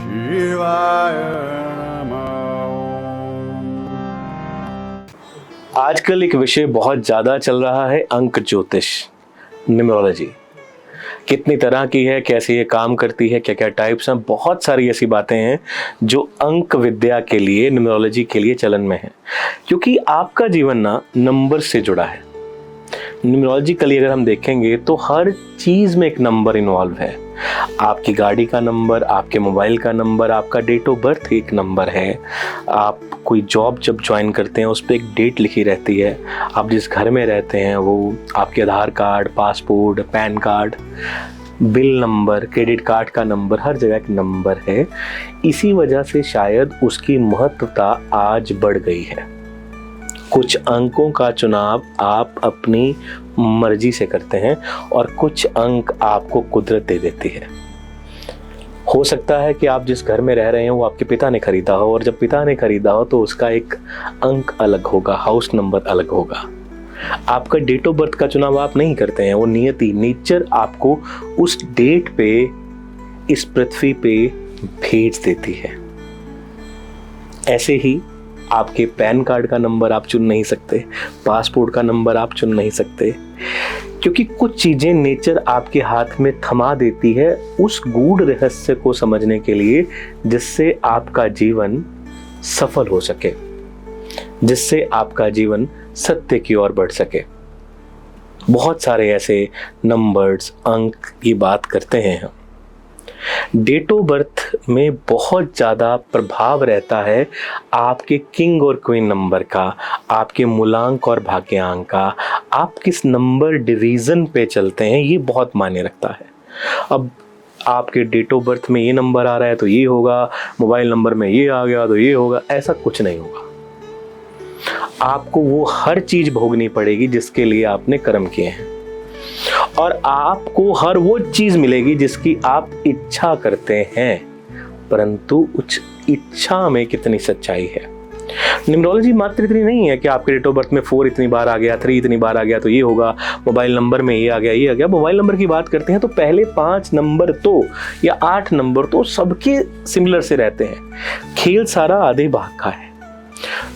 शिवाय आजकल एक विषय बहुत ज़्यादा चल रहा है, अंक ज्योतिष, न्यूमरोलॉजी। कितनी तरह की है, कैसे ये काम करती है, क्या क्या टाइप्स हैं, बहुत सारी ऐसी बातें हैं जो अंक विद्या के लिए, न्यूमरोलॉजी के लिए चलन में है। क्योंकि आपका जीवन ना नंबर से जुड़ा है। न्यूमरोलॉजिकली अगर हम देखेंगे तो हर चीज़ में एक नंबर इन्वॉल्व है। आपकी गाड़ी का नंबर, आपके मोबाइल का नंबर, आपका डेट ऑफ बर्थ एक नंबर है। आप कोई जॉब जब ज्वाइन करते हैं उस पर एक डेट लिखी रहती है। आप जिस घर में रहते हैं वो आपके Aadhaar card, passport, PAN card, bill number, credit card का नंबर, हर जगह एक नंबर है। इसी वजह से शायद उसकी महत्वता आज बढ़ गई है। कुछ अंकों का चुनाव आप अपनी मर्जी से करते हैं और कुछ अंक आपको कुदरत दे देती है। हो सकता है कि आप जिस घर में रह रहे हैं वो आपके पिता ने खरीदा हो, और जब पिता ने खरीदा हो तो उसका एक अंक अलग होगा, हाउस नंबर अलग होगा। आपका डेट ऑफ बर्थ का चुनाव आप नहीं करते हैं, वो नियति, नेचर आपको उस डेट पे इस पृथ्वी पे भेज देती है। ऐसे ही आपके पैन कार्ड का नंबर आप चुन नहीं सकते, पासपोर्ट का नंबर आप चुन नहीं सकते, क्योंकि कुछ चीजें नेचर आपके हाथ में थमा देती है उस गूढ़ रहस्य को समझने के लिए, जिससे आपका जीवन सफल हो सके, जिससे आपका जीवन सत्य की ओर बढ़ सके। बहुत सारे ऐसे नंबर्स, अंक की बात करते हैं हम। डेट ऑफ बर्थ में बहुत ज़्यादा प्रभाव रहता है आपके किंग और क्वीन नंबर का, आपके मूलांक और भाग्यांक का। आप किस नंबर डिवीज़न पे चलते हैं ये बहुत मायने रखता है। अब आपके डेट ऑफ बर्थ में ये नंबर आ रहा है तो ये होगा, मोबाइल नंबर में ये आ गया तो ये होगा, ऐसा कुछ नहीं होगा। आपको वो हर चीज़ भोगनी पड़ेगी जिसके लिए आपने कर्म किए हैं, और आपको हर वो चीज मिलेगी जिसकी आप इच्छा करते हैं, परंतु उस इच्छा में कितनी सच्चाई है। न्यूमरोलॉजी मात्र इतनी नहीं है कि आपके डेट ऑफ बर्थ में 4 इतनी बार आ गया, 3 इतनी बार आ गया तो ये होगा, मोबाइल नंबर में ये आ गया, ये आ गया। मोबाइल नंबर की बात करते हैं तो पहले 5 नंबर तो या 8 नंबर तो सबके सिमिलर से रहते हैं। खेल सारा आधे भाग का है।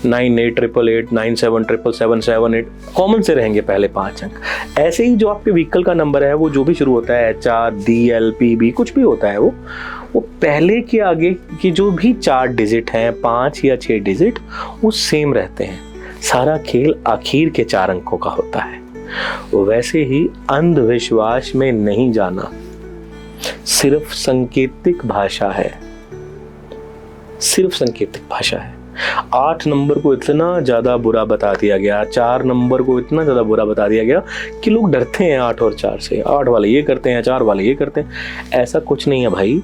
9888, 977778 कॉमन से रहेंगे पहले 5 अंक। ऐसे ही जो आपके व्हीकल का नंबर है वो जो भी शुरू होता है HR, DL, PB, कुछ भी होता है, वो पहले के आगे की जो भी 4 डिजिट हैं, 5 या 6 डिजिट, वो सेम रहते हैं। सारा खेल आखिर के 4 अंकों का होता है। वैसे ही अंधविश्वास में नहीं जाना सिर्फ सांकेतिक भाषा है, सिर्फ सांकेतिक भाषा है। 8 नंबर को इतना ज़्यादा बुरा बता दिया गया, 4 नंबर को इतना ज़्यादा बुरा बता दिया गया कि लोग डरते हैं 8 और 4 से। 8 वाले ये करते हैं, 4 वाले ये करते हैं। ऐसा कुछ नहीं है भाई।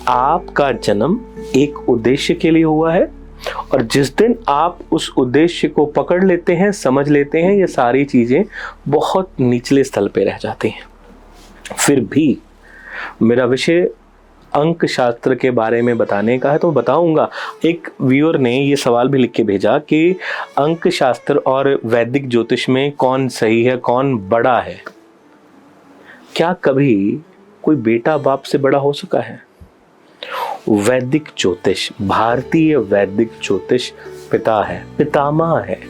आपका जन्म एक उद्देश्य के लिए हुआ है, और जिस दिन आप उस उद्देश्य को पकड़ लेते हैं, समझ लेते हैं, ये सारी चीज़ें बहुत निचले स्थल पे रह जाती हैं। फिर भी मेरा विषय अंक शास्त्र के बारे में बताने का है तो बताऊंगा। एक व्यूअर ने ये सवाल भी लिख के भेजा कि अंक शास्त्र और वैदिक ज्योतिष में कौन सही है, कौन बड़ा है। क्या कभी कोई बेटा बाप से बड़ा हो सका है? वैदिक ज्योतिष, भारतीय वैदिक ज्योतिष पिता है, पितामह है,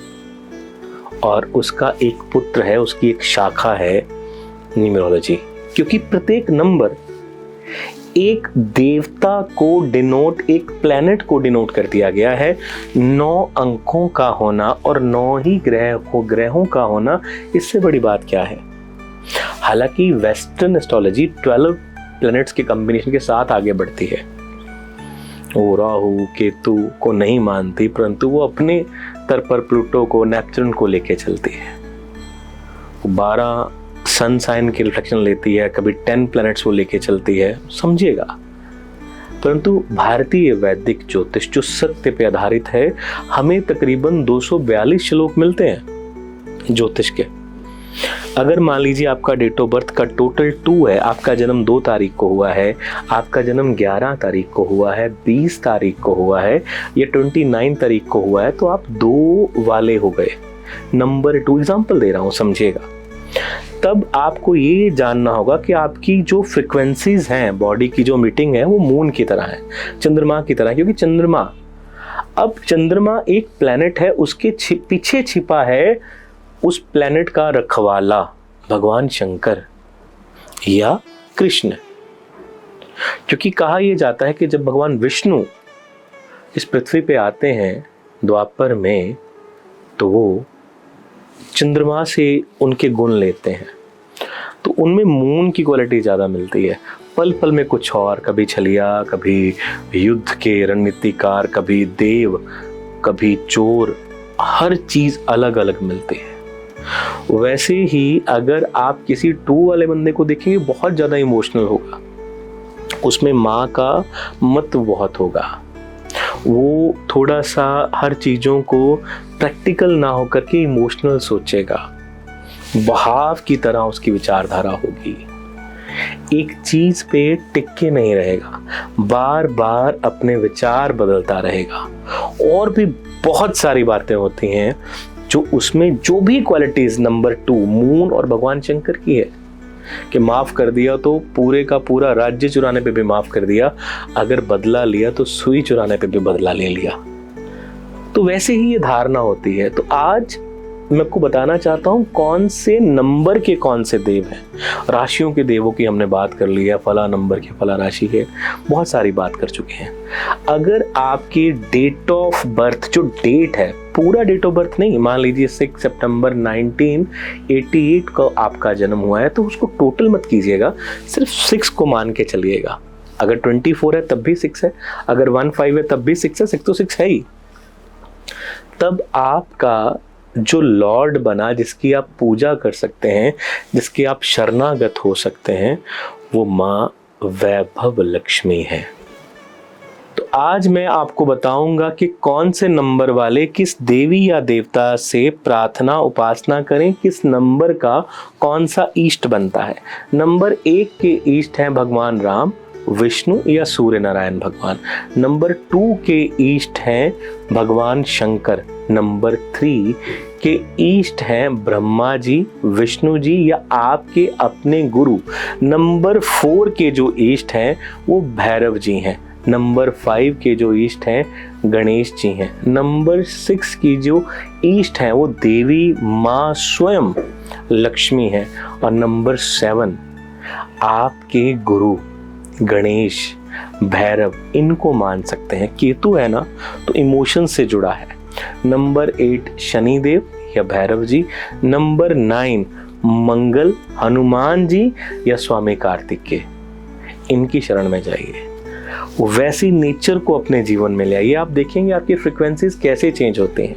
और उसका एक पुत्र है, उसकी एक शाखा है न्यूमरोलॉजी। क्योंकि प्रत्येक नंबर एक देवता को डिनोट, एक प्लैनेट को डिनोट कर दिया गया है। 9 अंकों का होना और 9 ही ग्रहों का होना, इससे बड़ी बात क्या है। हालांकि वेस्टर्न एस्ट्रोलॉजी 12 प्लैनेट्स के कॉम्बिनेशन के साथ आगे बढ़ती है। वो राहु केतु को नहीं मानती, परंतु वो अपने तर पर प्लूटो को, नेपच्यून को लेके चलती है। 12 सन साइन की रिफ्लेक्शन लेती है, कभी 10 प्लैनेट्स को लेके चलती है, समझिएगा। परंतु भारतीय वैदिक ज्योतिष जो सत्य पे आधारित है, हमें तकरीबन 242 श्लोक मिलते हैं ज्योतिष के। अगर मान लीजिए आपका डेट ऑफ बर्थ का टोटल 2 है, आपका जन्म 2 तारीख को हुआ है, आपका जन्म 11 तारीख को हुआ है, 20 तारीख को हुआ है, या 29 तारीख को हुआ है, तो आप 2 वाले हो गए। नंबर 2 एग्जाम्पल दे रहा हूं, समझिएगा। तब आपको ये जानना होगा कि आपकी जो फ्रिक्वेंसीज हैं, बॉडी की जो मीटिंग है, वो मून की तरह है, चंद्रमा की तरह। क्योंकि चंद्रमा एक प्लैनेट है, उसके पीछे छिपा है उस प्लैनेट का रखवाला भगवान शंकर या कृष्ण। क्योंकि कहा यह जाता है कि जब भगवान विष्णु इस पृथ्वी पे आते हैं द्वापर में, तो वो चंद्रमा से उनके गुण लेते हैं, तो उनमें मून की क्वालिटी ज़्यादा मिलती है। पल पल में कुछ और, कभी छलिया, कभी युद्ध के रणनीतिकार, कभी देव, कभी चोर, हर चीज़ अलग अलग मिलती है। वैसे ही अगर आप किसी 2 वाले बंदे को देखेंगे, बहुत ज़्यादा इमोशनल होगा, उसमें माँ का मत बहुत होगा, वो थोड़ा सा हर चीज़ों को प्रैक्टिकल ना होकर के इमोशनल सोचेगा, बहाव की तरह उसकी विचारधारा होगी, एक चीज पे टिक के नहीं रहेगा, बार बार अपने विचार बदलता रहेगा। और भी बहुत सारी बातें होती हैं जो उसमें, जो भी क्वालिटीज नंबर 2 मून और भगवान शंकर की है कि माफ कर दिया तो पूरे का पूरा राज्य चुराने पे भी माफ कर दिया, अगर बदला लिया तो सुई चुराने पे भी बदला ले लिया। तो वैसे ही ये धारणा होती है। तो आज मैं आपको बताना चाहता हूं कौन से नंबर के कौन से देव हैं। राशियों के देवों की हमने बात कर ली है, फला नंबर की फला राशि है, बहुत सारी बात कर चुके हैं। अगर आपकी डेट ऑफ बर्थ, जो डेट है, पूरा डेट ऑफ बर्थ नहीं, मान लीजिए 6 सितंबर 1988 को आपका जन्म हुआ है, तो उसको टोटल मत कीजिएगा, सिर्फ 6 को मान के चलिएगा। अगर 24 है तब भी 6 है, अगर 15 है तब भी 6 है, 6 तो 6 है ही। तब आपका जो लॉर्ड बना, जिसकी आप पूजा कर सकते हैं, जिसके आप शरणागत हो सकते हैं, वो माँ वैभव लक्ष्मी है। तो आज मैं आपको बताऊंगा कि कौन से नंबर वाले किस देवी या देवता से प्रार्थना उपासना करें, किस नंबर का कौन सा ईष्ट बनता है। नंबर 1 के ईष्ट हैं भगवान राम, विष्णु या सूर्य नारायण भगवान। नंबर 2 के ईष्ट हैं भगवान शंकर। नंबर 3 के ईष्ट हैं ब्रह्मा जी, विष्णु जी या आपके अपने गुरु। नंबर 4 के जो ईष्ट हैं वो भैरव जी हैं। नंबर 5 के जो ईष्ट हैं गणेश जी हैं। नंबर 6 की जो ईष्ट हैं वो देवी माँ स्वयं लक्ष्मी हैं। और नंबर 7 आपके गुरु गणेश, भैरव, इनको मान सकते हैं। केतु है ना, तो इमोशन से जुड़ा है। नंबर 8 शनिदेव या भैरव जी। नंबर 9 मंगल, हनुमान जी या स्वामी कार्तिकेय, इनकी शरण में जाइए। वैसी नेचर को अपने जीवन में ले आइए। आप देखेंगे आपकी फ्रीक्वेंसीज कैसे चेंज होते हैं।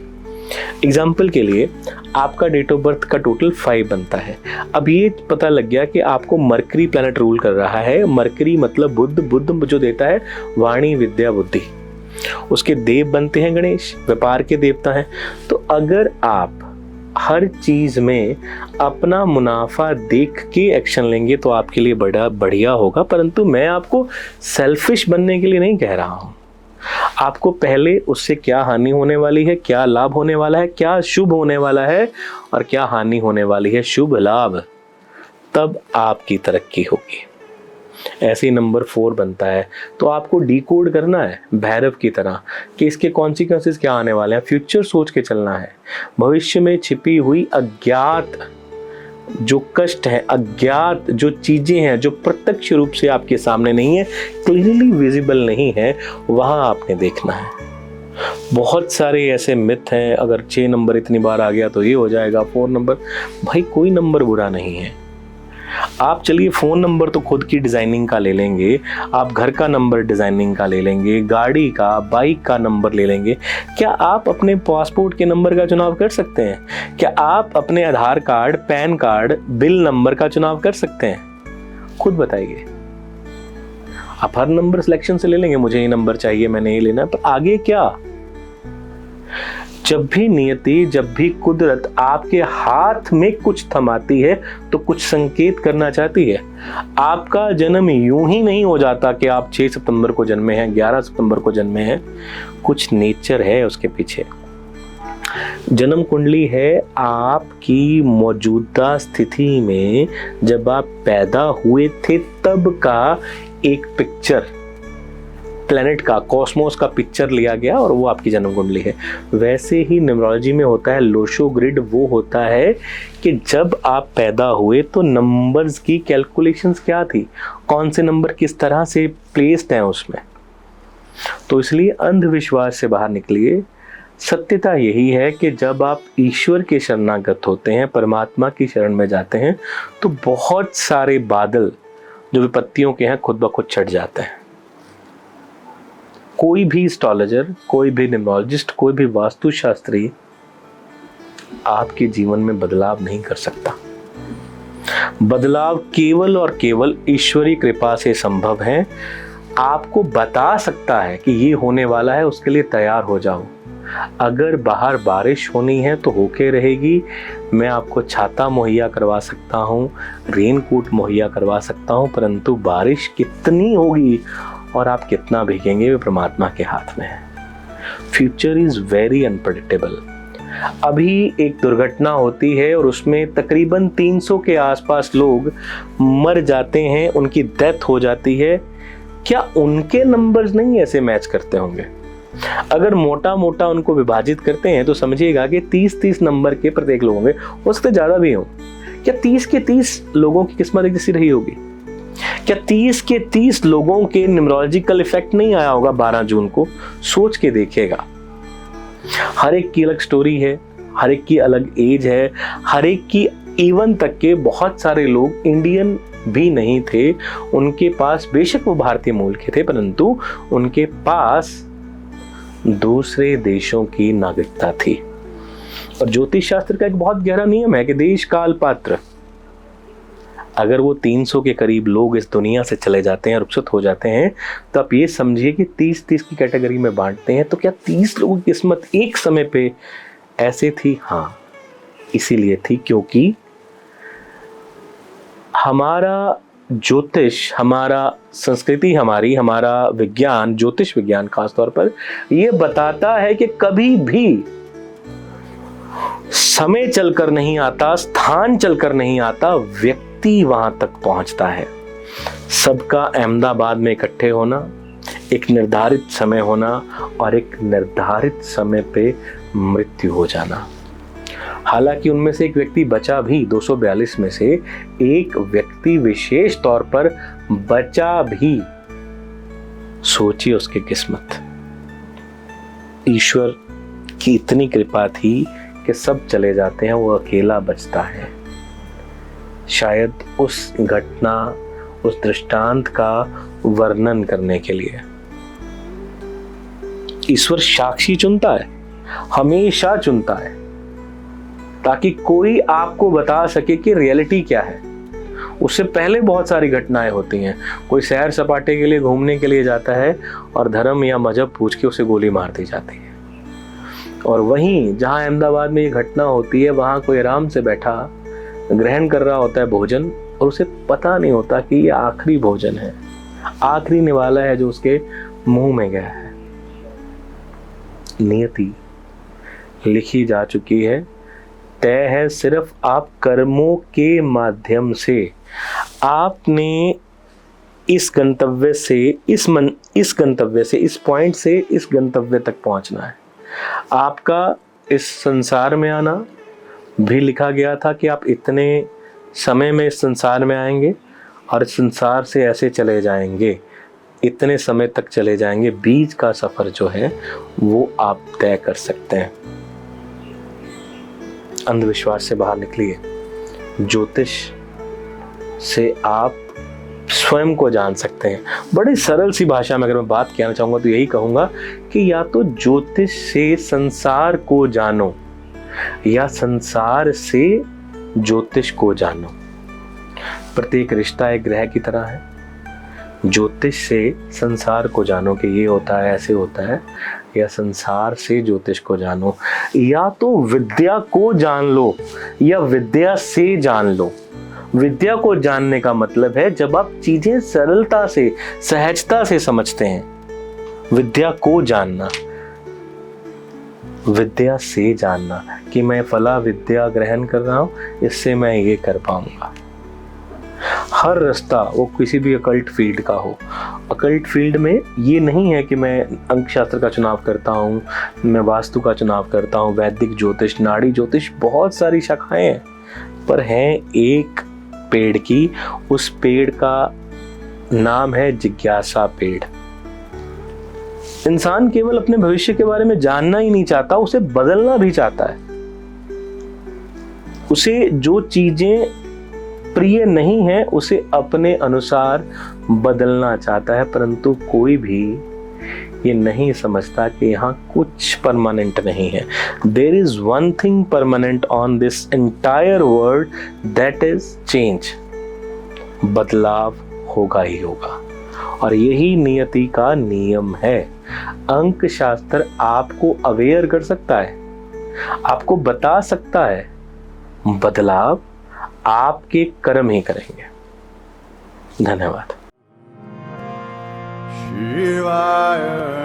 एग्जाम्पल के लिए आपका डेट ऑफ बर्थ का टोटल 5 बनता है। अब ये पता लग गया कि आपको मरकरी प्लैनेट रूल कर रहा है। मरकरी मतलब बुध, बुध जो देता है वाणी, विद्या, बुद्धि। उसके देव बनते हैं गणेश, व्यापार के देवता हैं। तो अगर आप हर चीज में अपना मुनाफा देख के एक्शन लेंगे तो आपके लिए बड़ा बढ़िया होगा। परंतु मैं आपको सेल्फिश बनने के लिए नहीं कह रहा हूं। आपको पहले उससे क्या हानि होने वाली है, क्या लाभ होने वाला है, क्या शुभ होने वाला है और क्या हानि होने वाली है, शुभ लाभ, तब आपकी तरक्की होगी। ऐसे ही नंबर 4 बनता है। तो आपको डिकोड करना है भैरव की तरह कि इसके कॉन्सिक्वेंसेस क्या आने वाले हैं। फ्यूचर सोच के चलना है। भविष्य में छिपी हुई अज्ञात जो कष्ट है, अज्ञात जो चीजें हैं, जो प्रत्यक्ष रूप से आपके सामने नहीं है, क्लियरली विजिबल नहीं है, वहां आपने देखना है। बहुत सारे ऐसे मिथ हैं, अगर 6 नंबर इतनी बार आ गया तो ये हो जाएगा, 4 नंबर, भाई कोई नंबर बुरा नहीं है। आप चलिए फ़ोन नंबर तो खुद की डिज़ाइनिंग का ले लेंगे, आप घर का नंबर डिज़ाइनिंग का ले लेंगे, गाड़ी का, बाइक का नंबर ले लेंगे। क्या आप अपने पासपोर्ट के नंबर का चुनाव कर सकते हैं? क्या आप अपने Aadhaar card, PAN card, bill number का चुनाव कर सकते हैं? खुद बताइए। आप हर नंबर सिलेक्शन से ले लेंगे, मुझे ये नंबर चाहिए, मैंने ये लेना है, पर आगे क्या? जब भी नियति, जब भी कुदरत आपके हाथ में कुछ थमाती है तो कुछ संकेत करना चाहती है। आपका जन्म यूं ही नहीं हो जाता कि आप 6 सितंबर को जन्मे हैं, 11 सितंबर को जन्मे हैं। कुछ नेचर है उसके पीछे। जन्म कुंडली है आपकी मौजूदा स्थिति में, जब आप पैदा हुए थे तब का एक पिक्चर, प्लेनेट का, कॉस्मोस का पिक्चर लिया गया और वो आपकी जन्म कुंडली है। वैसे ही न्यूमरोलॉजी में होता है लोशो ग्रिड, वो होता है कि जब आप पैदा हुए तो नंबर्स की कैलकुलेशंस क्या थी, कौन से नंबर किस तरह से प्लेस्ड हैं उसमें। तो इसलिए अंधविश्वास से बाहर निकलिए। सत्यता यही है कि जब आप ईश्वर के शरणागत होते हैं, परमात्मा की शरण में जाते हैं, तो बहुत सारे बादल जो विपत्तियों के हैं खुद ब खुद छट जाते हैं। कोई भी एस्ट्रोलॉजर, कोई भी न्यूमरोलॉजिस्ट, कोई भी वास्तुशास्त्री आपके जीवन में बदलाव नहीं कर सकता। बदलाव केवल और केवल ईश्वरीय कृपा से संभव है। आपको बता सकता है कि ये होने वाला है, उसके लिए तैयार हो जाओ। अगर बाहर बारिश होनी है तो होके रहेगी। मैं आपको छाता मुहैया करवा सकता हूँ, रेन कोट मुहैया करवा सकता हूँ, परंतु बारिश कितनी होगी और आप कितना भीगेंगे वो परमात्मा के हाथ में है। Future is very unpredictable. अभी एक दुर्घटना होती है और उसमें तकरीबन 300 के आसपास लोग मर जाते हैं, उनकी डेथ हो जाती है। क्या उनके नंबर्स नहीं ऐसे मैच करते होंगे? अगर मोटा मोटा उनको विभाजित करते हैं तो समझिएगा कि 30-30 नंबर के प्रत्येक लोग होंगे, उससे ज़्यादा भी हों। क्या 30 के 30 लोगों की किस्मत एक जैसी रही होगी? क्या 30 के 30 लोगों के न्यूमरोलॉजिकल इफेक्ट नहीं आया होगा 12 जून को? सोच के देखिएगा। हर एक की अलग स्टोरी है, हर एक की अलग एज है, हर एक की, इवन तक के बहुत सारे लोग इंडियन भी नहीं थे, उनके पास बेशक वो भारतीय मूल के थे, परंतु उनके पास दूसरे देशों की नागरिकता थी। और ज्योतिष शास्त्र का एक बहुत गहरा नियम है कि देश काल पात्र। अगर वो 300 के करीब लोग इस दुनिया से चले जाते हैं, रुखसत हो जाते हैं, तो आप ये समझिए कि 30-30 की कैटेगरी में बांटते हैं। तो क्या 30 लोगों की किस्मत एक समय पे ऐसे थी? हाँ, इसीलिए थी क्योंकि हमारा ज्योतिष, हमारा संस्कृति, हमारा विज्ञान, ज्योतिष विज्ञान खास तौर पर यह बताता है कि कभी भी समय चलकर नहीं आता, स्थान चलकर नहीं आता, व्यक्ति वहां तक पहुंचता है। सबका अहमदाबाद में इकट्ठे होना, एक निर्धारित समय होना और एक निर्धारित समय पे मृत्यु हो जाना। हालांकि उनमें से एक व्यक्ति बचा भी, 242 में से एक व्यक्ति विशेष तौर पर बचा भी। सोचिए उसकी किस्मत। ईश्वर की इतनी कृपा थी कि सब चले जाते हैं, वो अकेला बचता है। शायद उस घटना, उस दृष्टांत का वर्णन करने के लिए ईश्वर साक्षी चुनता है, हमेशा चुनता है, ताकि कोई आपको बता सके कि रियलिटी क्या है। उससे पहले बहुत सारी घटनाएं होती हैं। कोई सैर सपाटे के लिए, घूमने के लिए जाता है और धर्म या मजहब पूछ के उसे गोली मार दी जाती है। और वहीं जहां अहमदाबाद में ये घटना होती है, वहां कोई आराम से बैठा ग्रहण कर रहा होता है भोजन, और उसे पता नहीं होता कि ये आखिरी भोजन है, आखिरी निवाला है जो उसके मुंह में गया है। नियति लिखी जा चुकी है, तय है। सिर्फ आप कर्मों के माध्यम से आपने इस गंतव्य से, इस गंतव्य से, इस पॉइंट से इस गंतव्य तक पहुंचना है। आपका इस संसार में आना भी लिखा गया था कि आप इतने समय में इस संसार में आएंगे और इस संसार से ऐसे चले जाएंगे, इतने समय तक चले जाएंगे। बीच का सफर जो है वो आप तय कर सकते हैं। अंधविश्वास से बाहर निकलिए। ज्योतिष से आप स्वयं को जान सकते हैं। बड़ी सरल सी भाषा में अगर मैं बात कहना चाहूँगा तो यही कहूँगा कि या तो ज्योतिष से संसार को जानो या संसार से ज्योतिष को जानो। प्रत्येक रिश्ता एक ग्रह की तरह है। ज्योतिष से संसार को जानो कि ये होता है, ऐसे होता है, या संसार से ज्योतिष को जानो। या तो विद्या को जान लो या विद्या से जान लो। विद्या को जानने का मतलब है जब आप चीजें सरलता से, सहजता से समझते हैं। विद्या को जानना, विद्या से जानना कि मैं फला विद्या ग्रहण कर रहा हूँ, इससे मैं ये कर पाऊंगा। हर रास्ता वो किसी भी अकल्ट फील्ड का हो, अकल्ट फील्ड में ये नहीं है कि मैं अंक शास्त्र का चुनाव करता हूँ, मैं वास्तु का चुनाव करता हूँ, वैदिक ज्योतिष, नाड़ी ज्योतिष, बहुत सारी शाखाएं हैं, पर हैं एक पेड़ की। उस पेड़ का नाम है जिज्ञासा पेड़। इंसान केवल अपने भविष्य के बारे में जानना ही नहीं चाहता, उसे बदलना भी चाहता है। उसे जो चीजें प्रिय नहीं है उसे अपने अनुसार बदलना चाहता है, परंतु कोई भी ये नहीं समझता कि यहाँ कुछ परमानेंट नहीं है। There is one thing permanent on this entire world, that is change. बदलाव होगा ही होगा, और यही नियति का नियम है। अंक शास्त्र आपको अवेयर कर सकता है, आपको बता सकता है, बदलाव आपके कर्म ही करेंगे। धन्यवाद। शिवाय।